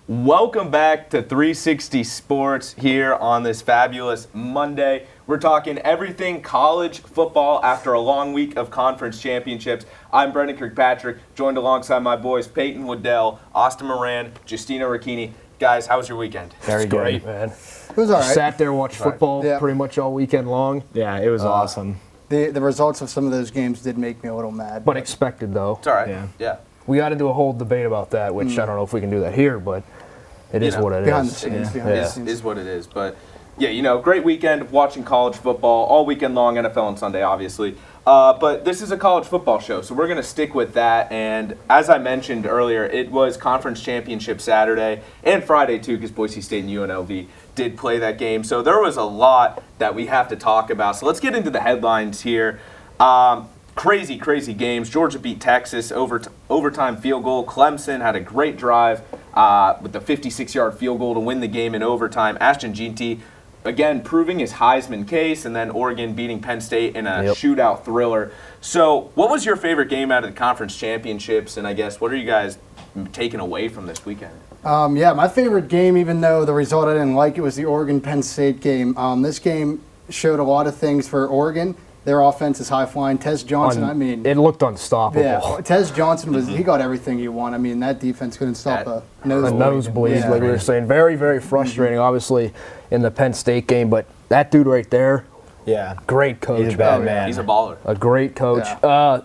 Welcome back to 360 Sports here on this fabulous Monday. We're talking everything college football after a long week of conference championships. I'm Brennan Kirkpatrick, joined alongside my boys Peyton, Waddell, Austin Moran, Giustion, Racchini. Guys, how was your weekend? Very great, man. It was all right. Sat there, watched football pretty much all weekend long. Yeah, it was awesome. The results of some of those games did make me a little mad. But expected, though. It's all right. Yeah. We got into a whole debate about that, which I don't know if we can do that here, but it is what it behind is. the scenes, behind the scenes. Is what it is. But, yeah, great weekend of watching college football, all weekend long, NFL on Sunday, obviously. But this is a college football show, so we're going to stick with that. And as I mentioned earlier, it was Conference Championship Saturday and Friday, too, because Boise State and UNLV did play that game. So there was a lot that we have to talk about. So let's get into the headlines here. Crazy games. Georgia beat Texas, overtime field goal. Clemson had a great drive with the 56-yard field goal to win the game in overtime. Ashton Jeanty, again, proving his Heisman case, and then Oregon beating Penn State in a shootout thriller. So what was your favorite game out of the conference championships, and I guess what are you guys taking away from this weekend? My favorite game, even though the result I didn't like, it was the Oregon-Penn State game. This game showed a lot of things for Oregon. Their offense is high-flying. Tez Johnson, it looked unstoppable. Yeah, Tez Johnson he got everything you want. I mean, that defense couldn't stop a nosebleed, like we were saying. Very, very frustrating, obviously, in the Penn State game. But that dude right there, great coach. He's a bad man. He's a baller. A great coach. Yeah.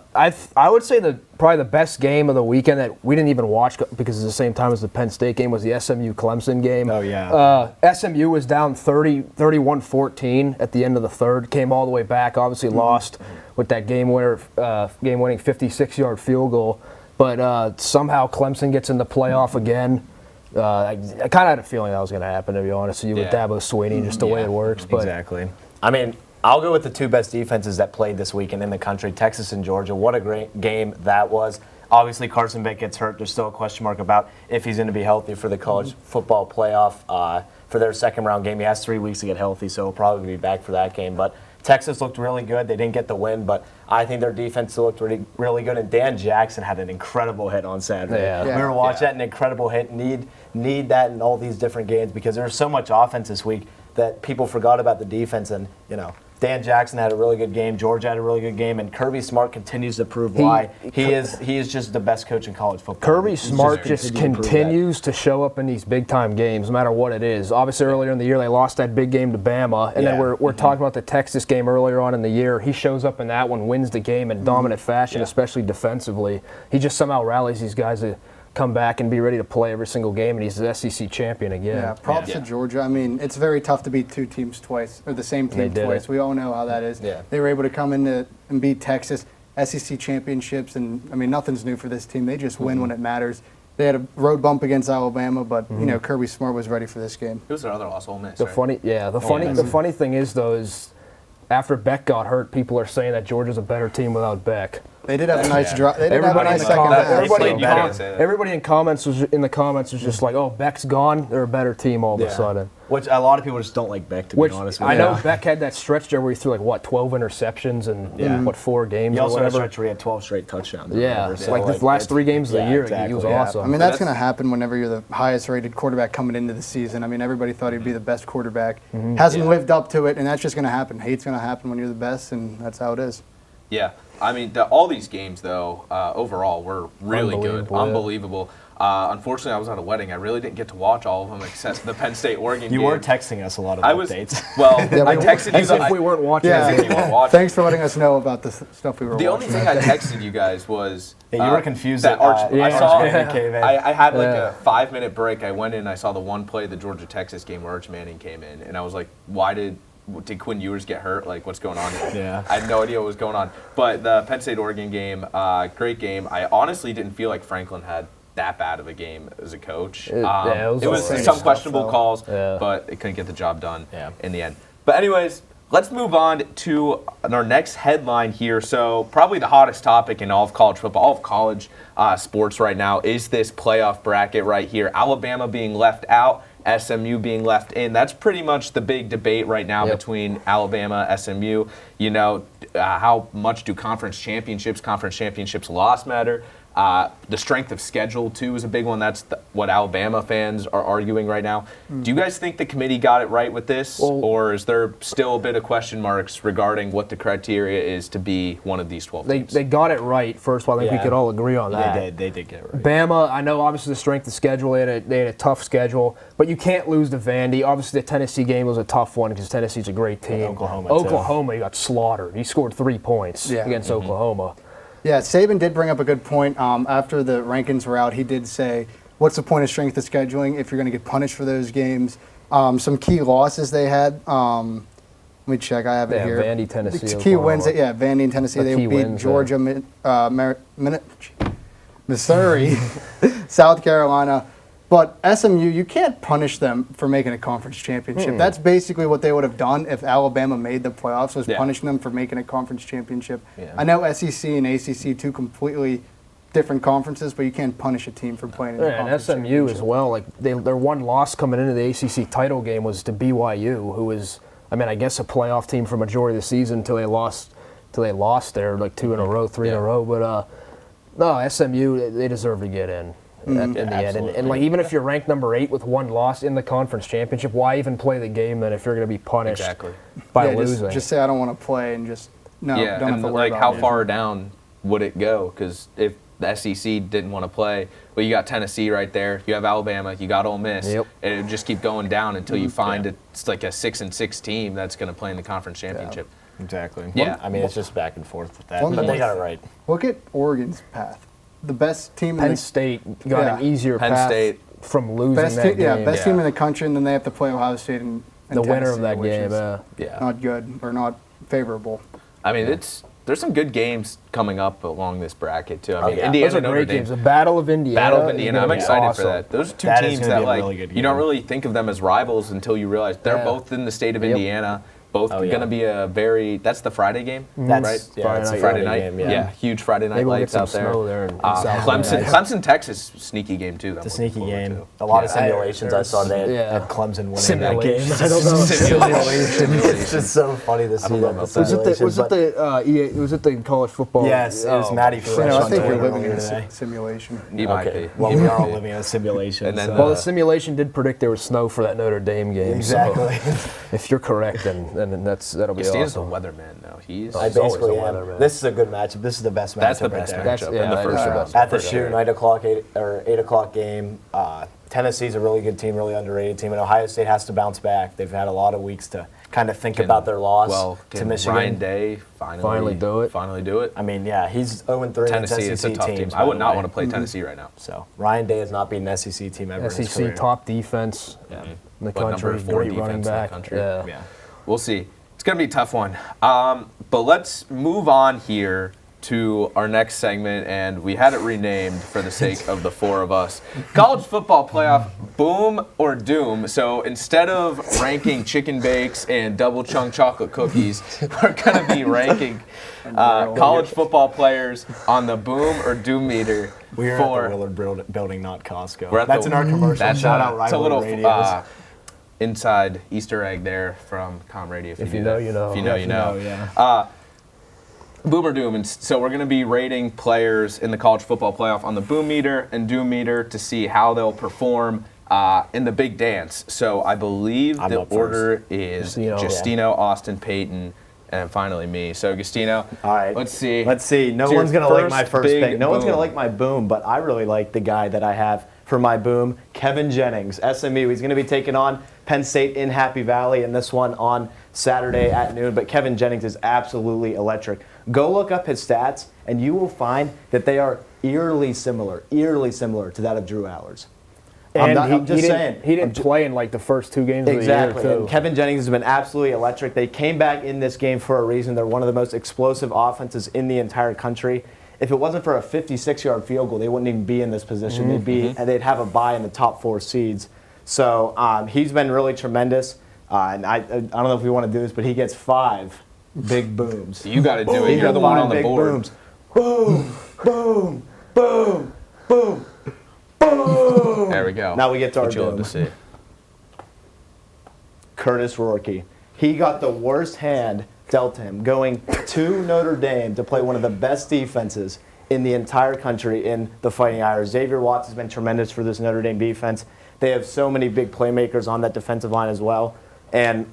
I would say probably the best game of the weekend that we didn't even watch because it's the same time as the Penn State game was the SMU-Clemson game. Oh, yeah. SMU was down 31-14 at the end of the third, came all the way back, obviously lost with that game-winning 56-yard field goal. But somehow Clemson gets in the playoff again. I kind of had a feeling that was going to happen, to be honest with you, with Dabo Swinney, just the way it works. But exactly. I mean, I'll go with the two best defenses that played this weekend in the country, Texas and Georgia. What a great game that was. Obviously, Carson Beck gets hurt. There's still a question mark about if he's going to be healthy for the college football playoff for their second-round game. He has 3 weeks to get healthy, so he'll probably be back for that game. But Texas looked really good. They didn't get the win, but I think their defense looked really good. And Dan Jackson had an incredible hit on Saturday. Yeah. We were watching that, an incredible hit. Need that in all these different games because there's so much offense this week that people forgot about the defense. And, Dan Jackson had a really good game. Georgia had a really good game, and Kirby Smart continues to prove why he is just the best coach in college football. Kirby Smart just continues to show up in these big-time games, no matter what it is. Obviously, earlier in the year, they lost that big game to Bama, and then we're talking about the Texas game earlier on in the year. He shows up in that one, wins the game in dominant fashion, especially defensively. He just somehow rallies these guys to come back and be ready to play every single game, and he's the SEC champion again. Yeah, props to Georgia. I mean, it's very tough to beat two teams twice, or the same team twice. We all know how that is. Yeah. They were able to come in and beat Texas, SEC championships, and, I mean, nothing's new for this team. They just win when it matters. They had a road bump against Alabama, but, Kirby Smart was ready for this game. It was their other loss, Ole Miss, The funny thing is, though, is after Beck got hurt, people are saying that Georgia's a better team without Beck. They did have a nice drive. They did Everybody have a nice second half. Everybody in the comments was just like, "Oh, Beck's gone. They're a better team all of a sudden." Which a lot of people just don't like Beck, to be honest with you. I know Beck had that stretch there where he threw 12 interceptions in 4 games he or also whatever. had a stretch where he had 12 straight touchdowns. The last 3 games of the year, he was awesome. I mean, that's going to happen whenever you're the highest-rated quarterback coming into the season. I mean, everybody thought he'd be the best quarterback. Hasn't lived up to it, and that's just going to happen. Hate's going to happen when you're the best, and that's how it is. Yeah. I mean, all these games, though, overall were really good. Unbelievable. Unfortunately, I was at a wedding. I really didn't get to watch all of them except the Penn State-Oregon game. You were texting us a lot of updates. Well, I texted you. As if we weren't watching. As if you weren't watching. Thanks for letting us know about the stuff we were watching. The only thing I texted you guys was... you were confused that that I had like a 5-minute break. I went in and I saw the one play of the Georgia-Texas game where Arch Manning came in. And I was like, did Quinn Ewers get hurt? Like, what's going on here? Yeah. I had no idea what was going on. But the Penn State-Oregon game, great game. I honestly didn't feel like Franklin had that bad of a game as a coach. It was some questionable calls, but it couldn't get the job done in the end. But anyways, let's move on to our next headline here. So probably the hottest topic in all of college football, all of college sports right now is this playoff bracket right here. Alabama being left out, SMU being left in. That's pretty much the big debate right now between Alabama, SMU. How much do conference championships loss matter? The strength of schedule, too, is a big one. That's what Alabama fans are arguing right now. Do you guys think the committee got it right with this, or is there still a bit of question marks regarding what the criteria is to be one of these 12 teams? They got it right, first of all. I think we could all agree on that. They did get it right. Bama, I know obviously the strength of schedule, they had a tough schedule, but you can't lose to Vandy. Obviously the Tennessee game was a tough one because Tennessee's a great team. Oklahoma, you got slaughtered. He scored 3 points against Oklahoma. Yeah, Saban did bring up a good point. After the rankings were out, he did say, what's the point of strength of scheduling if you're going to get punished for those games? Some key losses they had. Let me check. I have it here. Vandy, Tennessee, the key wins. Yeah, Vandy and Tennessee. They beat Georgia, Missouri, South Carolina. But SMU, you can't punish them for making a conference championship. That's basically what they would have done if Alabama made the playoffs, was punishing them for making a conference championship. Yeah. I know SEC and ACC, two completely different conferences, but you can't punish a team for playing in a conference and SMU as well. Like their one loss coming into the ACC title game was to BYU, who is, I guess a playoff team for majority of the season until they lost there like 2 in a row, 3 in a row. But no, SMU, they deserve to get in. In the end. And like even if you're ranked number 8 with 1 loss in the conference championship, why even play the game then if you're going to be punished by losing? Just say I don't want to play and just don't have to worry like about how far down would it go? Because if the SEC didn't want to play, well, you got Tennessee right there, you have Alabama, you got Ole Miss, and it would just keep going down until you find it's like a 6-6 team that's going to play in the conference championship. Exactly. Yeah. It's just back and forth with that, but they got it right. Look at Oregon's path. The best team Penn State got an easier path from losing that game. Best team in the country, and then they have to play Ohio State and the Tennessee, winner of that game. Not good or not favorable. There's some good games coming up along this bracket too. Indiana, those are great games. The Battle of Indiana. I'm excited for that. Those are two teams that you don't really think of them as rivals until you realize they're both in the state of Indiana. Both going to be that's the Friday game, right? Yeah, it's a Friday night. Yeah, huge Friday night lights out there. Clemson, Texas, sneaky game too. It's a sneaky game. A lot of simulations I saw they had Clemson winning that game. I don't know. Simulation. It's just so funny to see that. Was it the college football? Yes, it was Matty Fresh. I think we're living in a simulation. He might be. Well, we are all living in a simulation. Well, the simulation did predict there was snow for that Notre Dame game. Exactly. If you're correct, then that'll be awesome. He's a weatherman, though. I basically am. This is a good matchup. This is the best matchup. That's the best matchup. In the first at the shoot, 8 o'clock game. Tennessee's a really good team, really underrated team, and Ohio State has to bounce back. They've had a lot of weeks to kind of think about their loss to Michigan. Ryan Day finally do it. He's 0-3 Tennessee is a tough team. I would not want to play Tennessee right now. So Ryan Day has not been an SEC team ever in his career. SEC top defense in the country, number 4 great running back. Yeah. We'll see. It's going to be a tough one. But let's move on here to our next segment, and we had it renamed for the sake of the 4 of us. College football playoff, boom or doom. So instead of ranking chicken bakes and double chunk chocolate cookies, we're going to be ranking college football players on the boom or doom meter. We're at the Willard Building, not Costco. That's in our commercial. Shout out Rivalry Radios. Inside Easter egg there from Com Radio. If you know, you know. If you know, you know. Boom or doom. And so we're going to be rating players in the college football playoff on the boom meter and doom meter to see how they'll perform in the big dance. So I believe the order is Giustino, Austin, Peyton, and finally me. So Giustino, all right. Let's see. No one's going to like my first pick. No one's going to like my boom, but I really like the guy that I have for my boom, Kevin Jennings, SMU. He's going to be taking on Penn State in Happy Valley in this one on Saturday at noon. But Kevin Jennings is absolutely electric. Go look up his stats, and you will find that they are eerily similar to that of Drew Allers. And I'm just saying. He didn't play in like the first 2 games of the year, too. And Kevin Jennings has been absolutely electric. They came back in this game for a reason. They're one of the most explosive offenses in the entire country. If it wasn't for a 56-yard field goal, they wouldn't even be in this position. They'd have a bye in the top 4 seeds. So he's been really tremendous. And I don't know if we want to do this, but he gets 5 big booms. You got to do it. You're the one on the board. Booms. Boom, boom, boom, boom, boom. There we go. Now we get to our boom. To see. Curtis Rourke. He got the worst hand dealt to him, going to Notre Dame to play one of the best defenses in the entire country in the Fighting Irish. Xavier Watts has been tremendous for this Notre Dame defense. They have so many big playmakers on that defensive line as well. And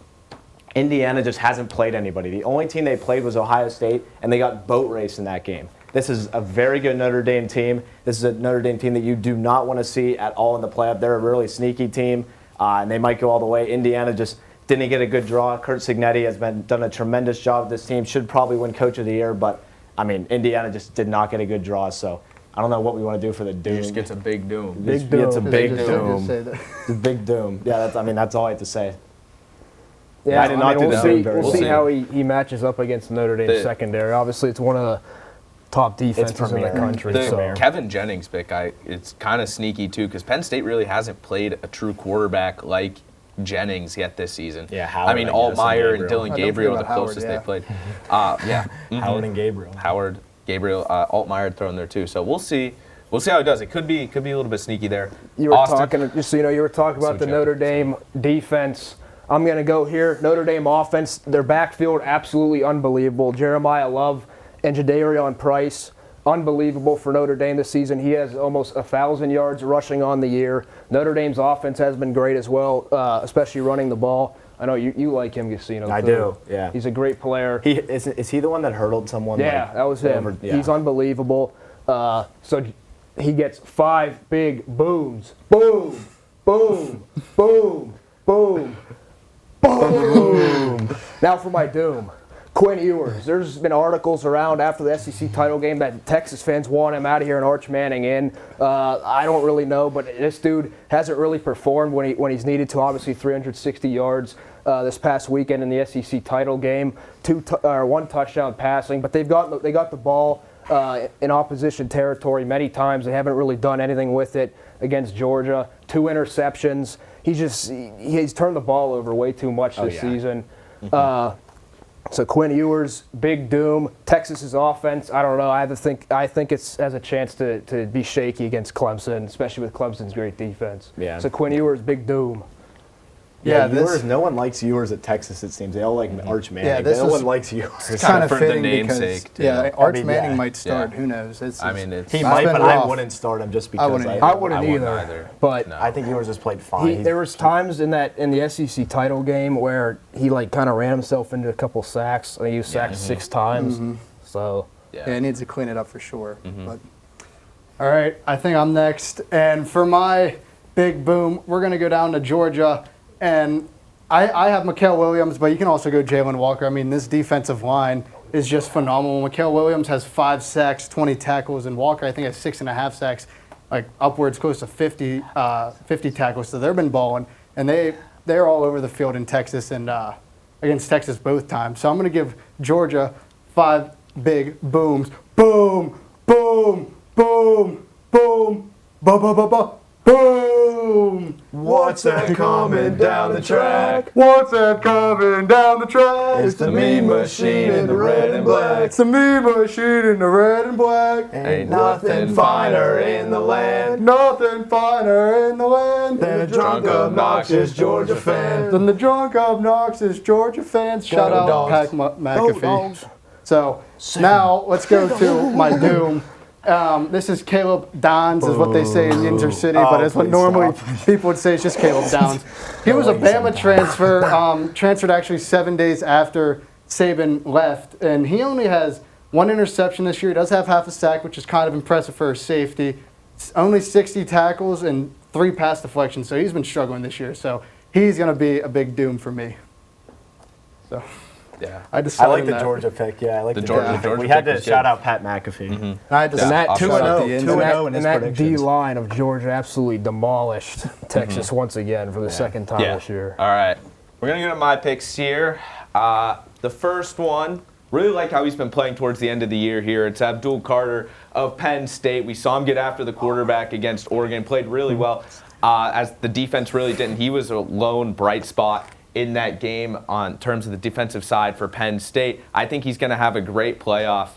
Indiana just hasn't played anybody. The only team they played was Ohio State, and they got boat raced in that game. This is a very good Notre Dame team. This is a Notre Dame team that you do not want to see at all in the playoff. They're a really sneaky team, and they might go all the way. Indiana just didn't get a good draw. Kurt Cignetti has done a tremendous job with this team. Should probably win Coach of the Year, but, I mean, Indiana just did not get a good draw, so I don't know what we want to do for the doom. He just gets a big doom. Big doom. It's a big doom. It's a big doom. Yeah, that's all I have to say. Yeah, I did not do that. We'll see how he matches up against Notre Dame secondary. Obviously, it's one of the top defenses in the country. The Kevin Jennings pick, it's kind of sneaky too, because Penn State really hasn't played a true quarterback like Jennings yet this season. Yeah, Howard, I mean, Altmaier and Dylan Gabriel are the closest they played. Howard and Gabriel. Howard, Gabriel, Altmaier thrown there too. So we'll see. We'll see how it does. It could be a little bit sneaky there. You were talking, just so you know, you were talking about the Notre Dame defense. I'm going to go here. Notre Dame offense, their backfield, absolutely unbelievable. Jeremiah Love and Jadarion Price, unbelievable for Notre Dame this season. He has almost 1,000 yards rushing on the year. Notre Dame's offense has been great as well, especially running the ball. I know you like him, Giustion. I do, yeah. He's a great player. Is he the one that hurdled someone? Yeah, that was him. He's unbelievable. So he gets 5 big booms. Boom, boom, boom, boom. Boom! Now for my doom. Quinn Ewers. There's been articles around after the SEC title game that Texas fans want him out of here and Arch Manning in. I don't really know, but this dude hasn't really performed when he's needed to. Obviously, 360 yards this past weekend in the SEC title game. 1 touchdown passing, but they got the ball in opposition territory many times. They haven't really done anything with it against Georgia. 2 interceptions. He's turned the ball over way too much this season. So Quinn Ewers, big doom. Texas's offense, I don't know. I think it has a chance to be shaky against Clemson, especially with Clemson's great defense. Yeah. So Quinn Ewers, big doom. Yeah, Ewers, no one likes Ewers at Texas, it seems. They all like Arch Manning. Yeah, no one likes Ewers. It's kind of fitting the because namesake, Arch Manning might start. Who knows? He might, but I wouldn't start him just because I wouldn't either. But I think Ewers has played fine. There was times in the SEC title game where he kind of ran himself into a couple sacks. I think he was sacked 6 times. So he needs to clean it up for sure. But all right, I think I'm next, and for my big boom, we're gonna go down to Georgia. And I have Mikael Williams, but you can also go Jalen Walker. I mean, this defensive line is just phenomenal. Mikael Williams has 5 sacks, 20 tackles, and Walker, I think, has 6.5 sacks, like upwards close to 50 tackles. So they've been balling, and they're all over the field in Texas and against Texas both times. So I'm going to give Georgia 5 big booms. Boom, boom, boom, boom, ba ba ba ba. Boom! What's that coming down the track? What's that coming down the track? It's the mean machine in the red and black. It's the mean machine in the red and black. Ain't nothing finer in the land. Nothing finer in the land than a drunk, obnoxious Georgia fan. Than the drunk, obnoxious Georgia fans. Shout out Pat McAfee. So now let's go to my doom. This is Caleb Downs, is what they say in Windsor City, but it's what normally people would say. It's just Caleb Downs. He was a Bama transfer, transferred actually 7 days after Saban left, and he only has 1 interception this year. He does have half a sack, which is kind of impressive for a safety. It's only 60 tackles and 3 pass deflections, so he's been struggling this year. So he's going to be a big doom for me. So. Yeah, I like the Georgia pick. Yeah, I like the Georgia pick. We had to shout out Pat McAfee. I had to that 2-0 in his predictions. D line of Georgia absolutely demolished Texas once again for the second time this year. All right, we're gonna go to my picks here. The first one, really like how he's been playing towards the end of the year here. It's Abdul Carter of Penn State. We saw him get after the quarterback against Oregon. Played really well, as the defense really didn't. He was a lone bright spot in that game on terms of the defensive side for Penn State. I think he's going to have a great playoff,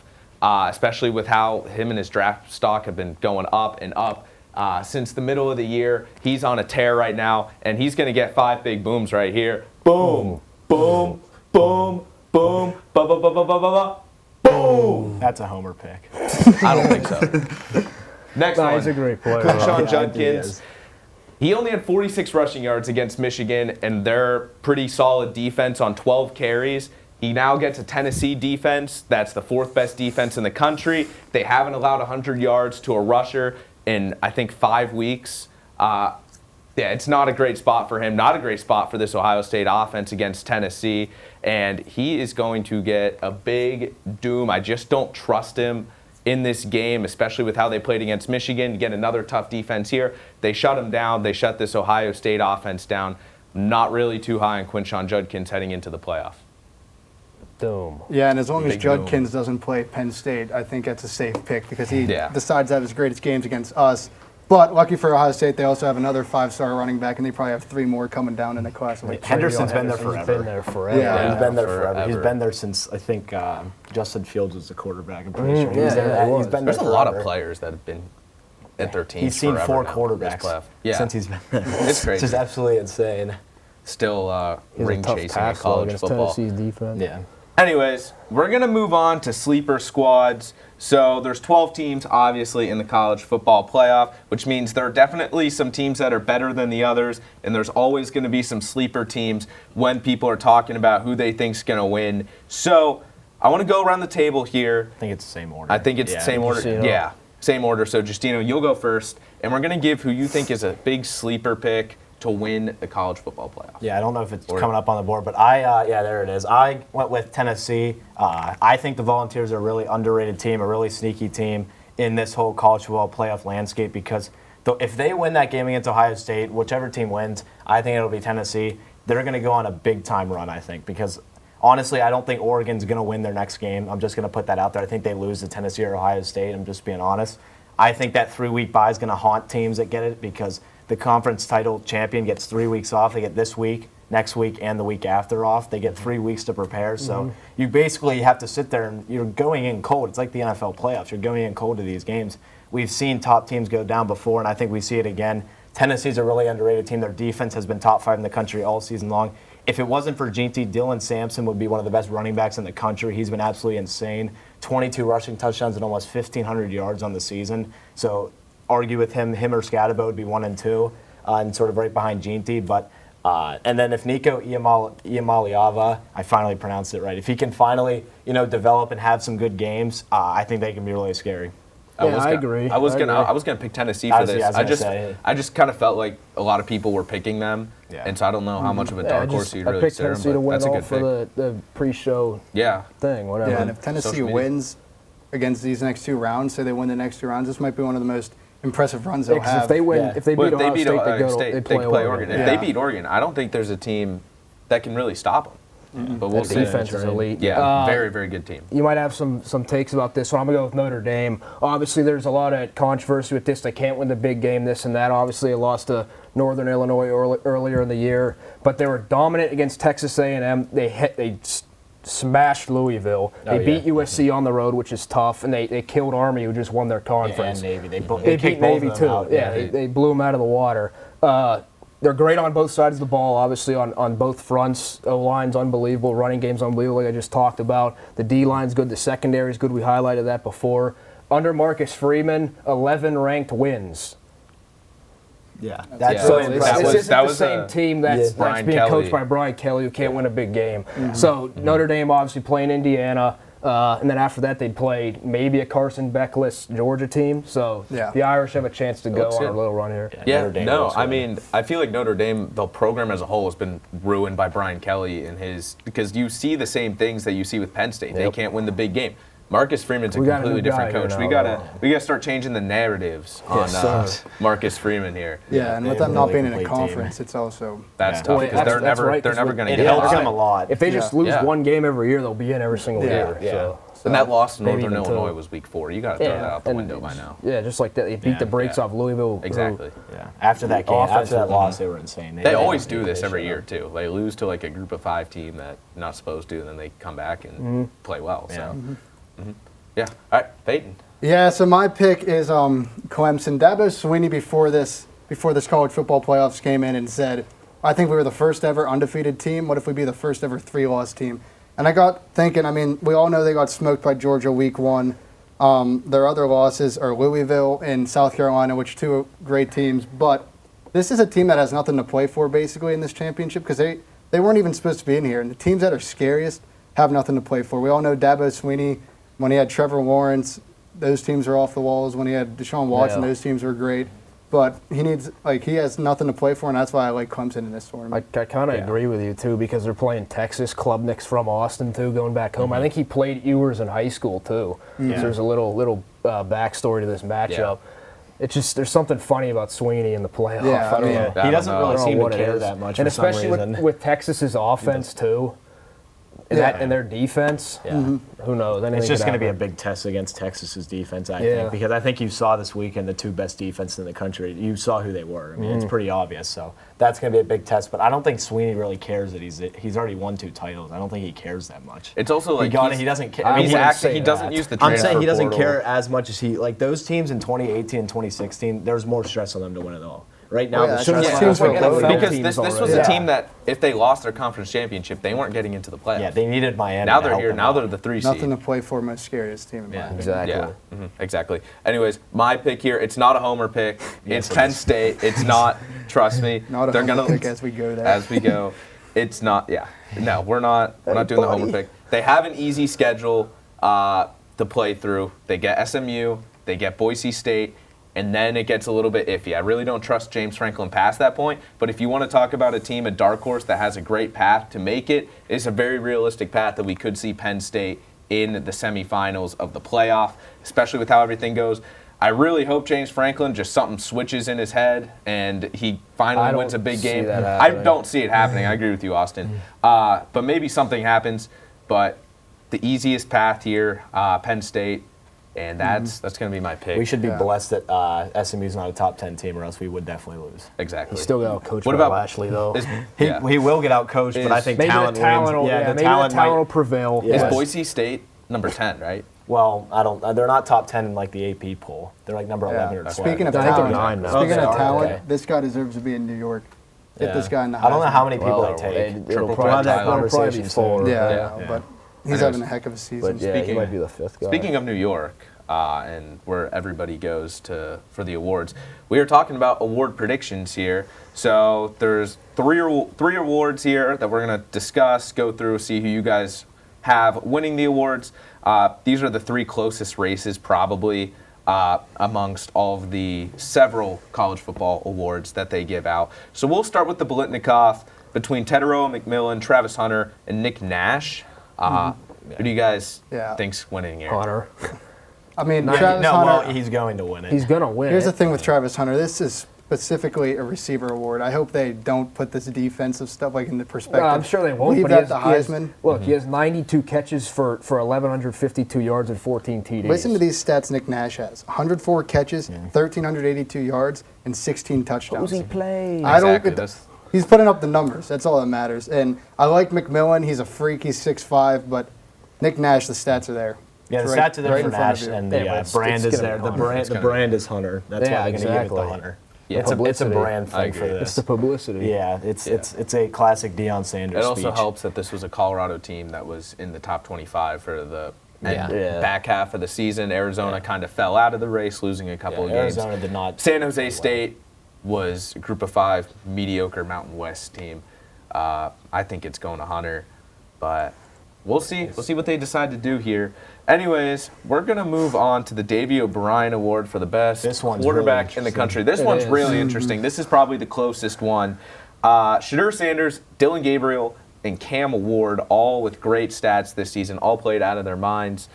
especially with how him and his draft stock have been going up and up since the middle of the year. He's on a tear right now, and he's going to get 5 big booms right here. Boom, boom, boom, boom, ba ba ba ba ba ba ba. Boom! That's a homer pick. I don't think so. Next one. He's a great player. Quinshon Yeah, Judkins. He only had 46 rushing yards against Michigan and their pretty solid defense on 12 carries. He now gets a Tennessee defense. That's the 4th best defense in the country. They haven't allowed 100 yards to a rusher in, I think, 5 weeks. Yeah, it's not a great spot for him. Not a great spot for this Ohio State offense against Tennessee. And he is going to get a big doom. I just don't trust him in this game, especially with how they played against Michigan. Again, another tough defense here. They shut him down. They shut this Ohio State offense down. Not really too high on Quinshon Judkins heading into the playoff. Doom. Yeah, and as long as Big Judkins doesn't play Penn State, I think that's a safe pick because he Yeah. decides to have his greatest games against us. But lucky for Ohio State, they also have another 5-star running back, and they probably have 3 more coming down in the class. Like Henderson's been there forever. He's been there forever. Yeah. He's been there forever. forever. He's been there since, I think, Justin Fields was the quarterback. I'm pretty sure. Yeah, He's he been There's there a lot of forever. players that have been at their teams He's seen forever 4 now, quarterbacks this playoff. since he's been there. It's crazy. Just absolutely insane. Still He's ring a tough chasing in pass college against football. Tennessee's defense. Yeah. Anyways, we're going to move on to sleeper squads. So there's 12 teams, obviously, in the college football playoff, which means there are definitely some teams that are better than the others, and there's always going to be some sleeper teams when people are talking about who they think's going to win. So I want to go around the table here. I think it's the same order. I think it's the same order. Giustino. Yeah, same order. So, Giustino, you'll go first, and we're going to give who you think is a big sleeper pick to win the college football playoff. Yeah, I don't know if it's coming up on the board, but yeah, there it is. I went with Tennessee. I think the Volunteers are a really underrated team, a really sneaky team in this whole college football playoff landscape because if they win that game against Ohio State, whichever team wins, I think it'll be Tennessee. They're going to go on a big-time run, I think, because honestly, I don't think Oregon's going to win their next game. I'm just going to put that out there. I think they lose to Tennessee or Ohio State. I'm just being honest. I think that 3-week bye is going to haunt teams that get it because the conference title champion gets 3 weeks off. They get this week, next week, and the week after off. They get 3 weeks to prepare. So you basically have to sit there and you're going in cold. It's like the NFL playoffs. You're going in cold to these games. We've seen top teams go down before, and I think we see it again. Tennessee's a really underrated team. Their defense has been top 5 in the country all season long. If it wasn't for Ginty, Dylan Sampson would be one of the best running backs in the country. He's been absolutely insane. 22 rushing touchdowns and almost 1,500 yards on the season. So argue with him or Scatabo would be 1 and 2, and sort of right behind Ginty. But and then if Nico Iamaleava, I finally pronounced it right, if he can finally develop and have some good games, I think they can be really scary. I agree. I was gonna pick Tennessee for this. I just kind of felt like a lot of people were picking them, and so I don't know how much of a dark horse you'd really picked consider Tennessee them, to but win that's a all good for pick. the pre-show thing, whatever. Yeah, and if Tennessee Social media. wins against these next 2 rounds, say they win the next 2 rounds, this might be one of the most impressive runs they'll have. If they win, Yeah. if they beat Ohio State, they play Oregon. Oregon. If they beat Oregon, I don't think there's a team that can really stop them. But we'll The see. defense is elite. Yeah, very, very good team. You might have some takes about this, so I'm going to go with Notre Dame. Obviously, there's a lot of controversy with this. They can't win the big game, this and that. Obviously, they lost to Northern Illinois earlier in the year, but they were dominant against Texas A&M. They smashed Louisville. They beat USC on the road, which is tough, and they killed Army, who just won their conference. Yeah, and Navy. They beat Navy, too. They blew them out of the water. They're great on both sides of the ball, obviously, on both fronts. O-line's unbelievable. Running game's unbelievable, like I just talked about. The D-line's good. The secondary's good. We highlighted that before. Under Marcus Freeman, 11 ranked wins. Yeah, This isn't the same team that's being coached by Brian Kelly, who can't win a big game. So Notre Dame obviously playing Indiana. And then after that, they'd play maybe a Carson Beckless Georgia team. So the Irish have a chance to go on a little run here. I feel like Notre Dame, the program as a whole, has been ruined by Brian Kelly and because you see the same things that you see with Penn State. They can't win the big game. Marcus Freeman's a completely different coach. We gotta start changing the narratives on Marcus Freeman here. Yeah, and with them not being in a conference, it's also that's tough because they're never going to get it helps them a lot. If they just lose one game every year, they'll be in every single year. So. And that loss to Northern Illinois was week 4. You got to throw that out the window by now. Yeah, just like that. They beat the brakes off Louisville. Exactly. Yeah. After that game, after that loss, they were insane. They always do this every year, too. They lose to like a group of 5 team that not supposed to, and then they come back and play well. So. Yeah. All right, Peyton. Yeah, so my pick is Clemson. Dabo Swinney before this college football playoffs came in and said, I think we were the first ever undefeated team. What if we be the first ever 3-loss team? And I got thinking, I mean, we all know they got smoked by Georgia week 1. Their other losses are Louisville and South Carolina, which are 2 great teams. But this is a team that has nothing to play for, basically, in this championship because they weren't even supposed to be in here. And the teams that are scariest have nothing to play for. We all know Dabo Swinney, when he had Trevor Lawrence, those teams were off the walls. When he had Deshaun Watson, those teams were great. But he has nothing to play for, and that's why I like Clemson in this tournament. I kind of agree with you, too, because they're playing Texas. Klubnik's from Austin, too, going back home. I think he played at Ewers in high school, too. So there's a little backstory to this matchup. Yeah. It's just, there's something funny about Swinney in the playoff. Yeah, I mean, he doesn't really seem to care that much, and for some especially reason. with Texas's offense, too. And their defense, who knows? It's just going to be a big test against Texas's defense, I think, because I think you saw this weekend the 2 best defenses in the country. You saw who they were. I mean, it's pretty obvious. So that's going to be a big test. But I don't think Swinney really cares that he's already won 2 titles. I don't think he cares that much. It's also like he doesn't care. I mean, he doesn't use the transfer I'm saying he doesn't portal. care as much as those teams in 2018 and 2016. There's more stress on them to win it all. Right now, Yeah, the that's teams right. like NFL because teams this was already. a team that if they lost their conference championship, they weren't getting into the playoffs. Yeah, they needed Miami. Now to they're help here. them Now out. they're the 3 Nothing seed. to play for, most scariest team in my opinion. Exactly. Yeah, exactly. Anyways, my pick here. It's not a homer pick. It's Penn State. It's not. Trust me. Not a they're homer gonna pick as we go there. As we go, it's not. Yeah. No, we're not. We're not doing the homer pick. They have an easy schedule to play through. They get SMU. They get Boise State. And then it gets a little bit iffy. I really don't trust James Franklin past that point. But if you want to talk about a team, a dark horse that has a great path to make it, it's a very realistic path that we could see Penn State in the semifinals of the playoff, especially with how everything goes. I really hope James Franklin just something switches in his head and he finally wins a big game. I don't see it happening. I agree with you, Austin. But maybe something happens. But the easiest path here, Penn State. And that's going to be my pick. We should be blessed that SMU's not a top 10 team, or else we would definitely lose. Exactly. He's still got out coached What by about Lashley, though. He will get out coached, but I think maybe talent the talent wins. will, The talent will prevail. Is Boise State number 10, right? Well, I don't. They're not top 10 in like the AP poll. They're like number 11 or 12. Speaking of I think they're talent, 9 now. speaking of Okay. talent, this guy deserves to be in New York. Get this guy in the I don't know Heisman. how many people they take. It'll Triple probably, threat it'll probably be conversation 4. Yeah, I Yeah. know, but he's Anyways. having a heck of a season. But yeah, he might be the 5th guy. Speaking of New York, and where everybody goes for the awards, we are talking about award predictions here. So there's three awards here that we're going to discuss, go through, see who you guys have winning the awards. These are the 3 closest races probably amongst all of the several college football awards that they give out. So we'll start with the Biletnikoff between Teterow, McMillan, Travis Hunter, and Nick Nash. Who do you guys think's winning here? Hunter. I mean, Travis Hunter. He's going to win it. He's going to win. Here's the thing with Travis Hunter. This is specifically a receiver award. I hope they don't put this defensive stuff like in the perspective. I'm sure they won't. Leave But that he to has, Heisman. Look, he has 92 catches for 1,152 yards and 14 TDs. Listen to these stats Nick Nash has. 104 catches, 1,382 yards, and 16 touchdowns. Who's he play? Exactly. He's putting up the numbers. That's all that matters. And I like McMillan. He's a freak. He's 6'5", but Nick Nash, the stats are there. Yeah, the It's stats are there right for in front of Nash, you. and Yeah, the but it's brand is gonna there. be The Hunter. brand is Hunter. That's Yeah, why they're going to give it exactly. to Hunter. Yeah. It's a Publicity. brand I thing for agree. It's this. the publicity. Yeah, it's a classic Deion Sanders It also speech. helps that this was a Colorado team that was in the top 25 for the Yeah. back half of the season. Arizona kind of fell out of the race, losing a couple of games. Arizona did not. San Jose State was a group of 5 mediocre Mountain West team. I think it's going to Hunter, but we'll see. We'll see what they decide to do here. Anyways, we're going to move on to the Davey O'Brien Award for the best This one's quarterback really in the country. This It one's is. really interesting. This is probably the closest one. Shadur Sanders, Dylan Gabriel, and Cam Ward, all with great stats this season, all played out of their minds.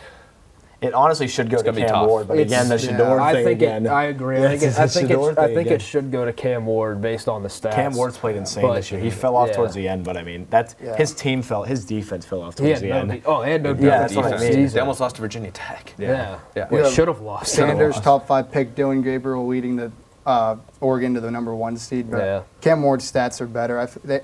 It honestly should go to gonna be Cam tough. Ward, but again, the Shador I thing think again. I agree. Yeah, I think, it's I think, a Shador it, I thing think again. it should go to Cam Ward based on the stats. Cam Ward's played insane But- this year. He fell off yeah. towards the end, but I mean, that's his defense fell off He towards had the no end. they had no Yeah, that's what I defense mean. this They season. almost lost to Virginia Tech. Yeah. Yeah. Yeah. Should have lost. Sanders, top 5 pick. Dylan Gabriel leading the Oregon to the number 1 seed. But Yeah. Cam Ward's stats are better. They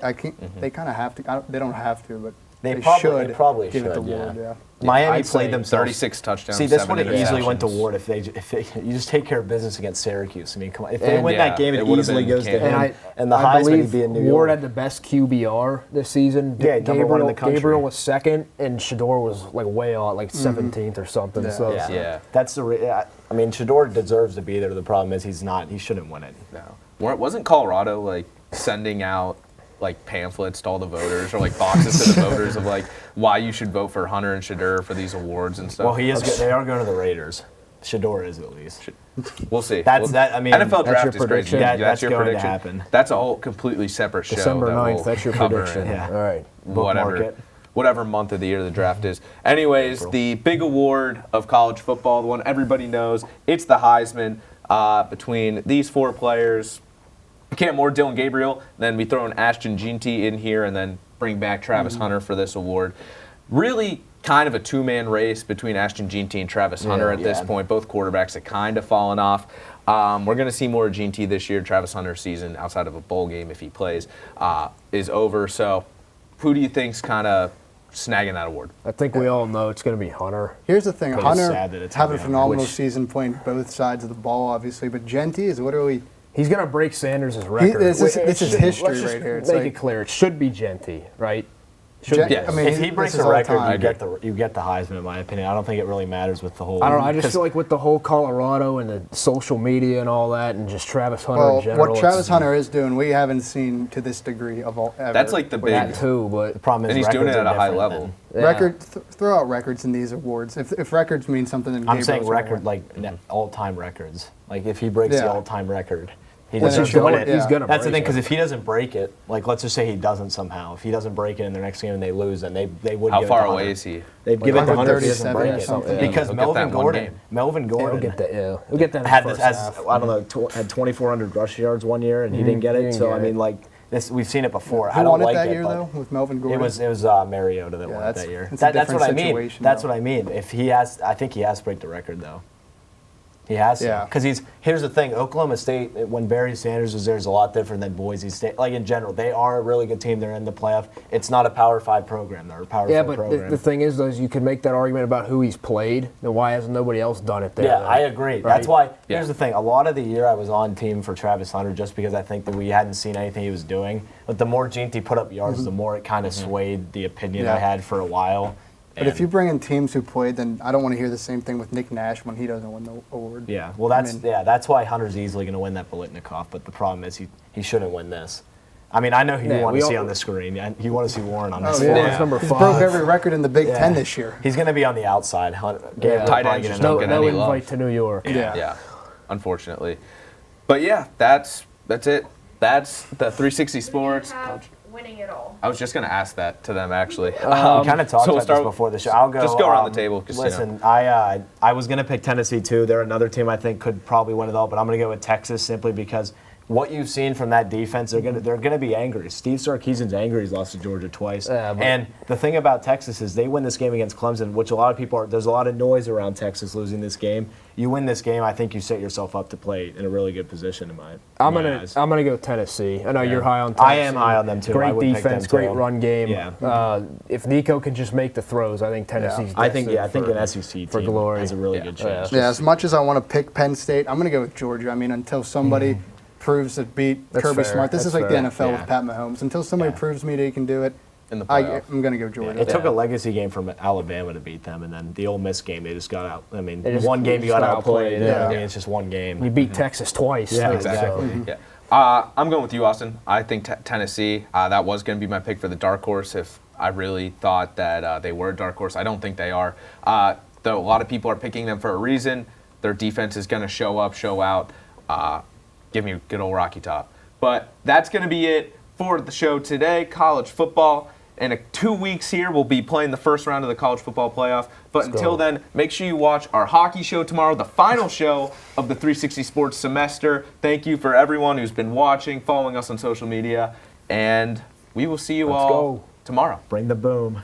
kind of have to. They don't have to, but They should probably give it to should, Ward. Yeah. Miami I'd played say themselves. 36 touchdowns. See, this 7 would have easily went to interceptions. Ward if you just take care of business against Syracuse. I mean, come on. If they And win that game, it would've easily been goes to Canton. him. And the I Heisman believe would be in New Ward York. had the best QBR this season. Yeah, number one in the country. Gabriel was second, and Shador was like way out, like 17th or something. Yeah. So Yeah. That's the. I mean, Shador deserves to be there. The problem is he's not. He shouldn't win it. No. Wasn't Colorado like sending out like pamphlets to all the voters or like boxes to the voters of like why you should vote for Hunter and Shador for these awards and stuff? Well, they are going to the Raiders. Shador is at least. We'll see. I mean, NFL draft your is crazy. prediction? That's your going to prediction. happen. That's a whole completely separate show. December that 9th, we'll that's your cover prediction. in Yeah. All right. Bookmark it. whatever month of the year the draft is. Anyways, April. the big award of college football, the one everybody knows, it's the Heisman. Between these four players, Cam Moore, Dylan Gabriel, then we throw in Ashton Jeanty in here and then bring back Travis Hunter for this award. Really kind of a two-man race between Ashton Jeanty and Travis Hunter at this point. Both quarterbacks have kind of fallen off. We're going to see more of Jeanty this year. Travis Hunter's season, outside of a bowl game if he plays, is over. So who do you think's kind of snagging that award? I think we all know it's going to be Hunter. Here's the thing. But it's Hunter sad that it's having a Hunter, phenomenal which- season playing both sides of the ball, obviously, but Jeanty is literally He's going to break Sanders' record. this is It should- history let's just right here. It's make like- it clear. It should be Jeanty, right? Should Gen- be. Yes. I mean, If he this breaks is a all record, time. you get the Heisman, in my opinion. I don't think it really matters with the whole. I don't know. I just 'cause feel like with the whole Colorado and the social media and all that, and just Travis Hunter Well, in general. what Travis it's Hunter is doing, we haven't seen to this degree of all ever. That's like the big. that too, but the problem is And he's doing it records at a are high different level. than- yeah. record. Throw out records in these awards. If records mean something, then I'm Gabriel's saying gonna record win. like all-time records. Like if he breaks the Yeah. all-time record, he Well, deserves he's to win going- it. yeah. He's gonna. That's the break thing, because it. if he doesn't break it, like let's just say he doesn't somehow, if he doesn't break it in their next game and they lose, then they would. How give it far to away Hunter. is he? They'd Like give it to Hunter if he 137 doesn't break or it. something. Yeah. Because He'll get Melvin that one Gordon, game. Melvin Yeah, Gordon he'll get that. Yeah, he'll get that. In the had first this, half. I don't know, had 2,400 rush yards one year and he didn't get He it. didn't So get I mean, it. like this, we've seen it before. Who I don't won it like that it, year but though with Melvin Gordon? it was Mariota that Yeah, won it that's- that year. it's a That's what I different mean. situation, That's though. what I mean. If he has, I think he has to break the record though. He has to. Yeah. Because here's the thing, Oklahoma State, when Barry Sanders was there, is a lot different than Boise State. Like in general, they are a really good team. They're in the playoff. It's not a Power 5 program. They're a Power Yeah, 4 but program. the thing is, though, is you can make that argument about who he's played. Then why hasn't nobody else done it there? Yeah, then? I agree. Right? That's why, Yeah. here's the thing. A lot of the year I was on team for Travis Hunter just because I think that we hadn't seen anything he was doing. But the more Jeanty put up yards, the more it kind of swayed the opinion Yeah. I had for a while. But if you bring in teams who played, then I don't want to hear the same thing with Nick Nash when he doesn't win the award. Yeah, well, that's why Hunter's easily going to win that Bolitnikoff. But the problem is he shouldn't win this. I mean, I know who you Yeah, want we to see all- on the screen. You want to see Warren on this. Oh, Yeah, yeah. it's number He's 5. broke every record in the Big Yeah. Ten this year. He's going to be on the outside. Hunter, Yeah. Tight ends just don't No, get no any invite love. to New York. Yeah. Yeah, unfortunately. But yeah, that's it. That's the 360 Sports. Winning it all. I was just going to ask that to them, actually. We kind of talked so we'll about this start- before the show. I'll go. Just go around the table, 'cause, you know. Listen, I was going to pick Tennessee too. They're another team I think could probably win it all, but I'm going to go with Texas simply because what you've seen from that defense, they're gonna be angry. Steve Sarkisian's angry. He's lost to Georgia twice. Yeah, but- And the thing about Texas is they win this game against Clemson, which a lot of people are. There's a lot of noise around Texas losing this game. You win this game, I think you set yourself up to play in a really good position in my I'm my gonna eyes. go Tennessee. I know you're high on I Tennessee. am high on them too. I Great would pick defense, them, great too. run game. Yeah. If Nico can just make the throws, I think Tennessee's. I think destined an for- SEC for team glory. has a really Yeah. good chance. Yeah, as much as I want to pick Penn State, I'm going to go with Georgia. I mean, until somebody proves to beat That's Kirby fair. Smart, this That's is like fair. the NFL Yeah. with Pat Mahomes. Until somebody Yeah. proves me that he can do it, In the playoff. I'm going to go Georgia. It took a legacy game from Alabama to beat them, and then the Ole Miss game they just got out. I mean, They just- one game you just got got outplayed. outplayed, Yeah. yeah. I mean, it's just one game. You beat Texas twice. Yeah, too, exactly. so- Yeah. I'm going with you, Austin. I think Tennessee, that was going to be my pick for the dark horse if I really thought that they were a dark horse. I don't think they are. Though a lot of people are picking them for a reason. Their defense is going to show up, show out. Give me a good old Rocky Top. But that's going to be it for the show today. College football. In 2 weeks here, we'll be playing the first round of the college football playoff. But until then, make sure you watch our hockey show tomorrow, the final show of the 360 Sports semester. Thank you for everyone who's been watching, following us on social media. And we will see you all go. tomorrow. Bring the boom.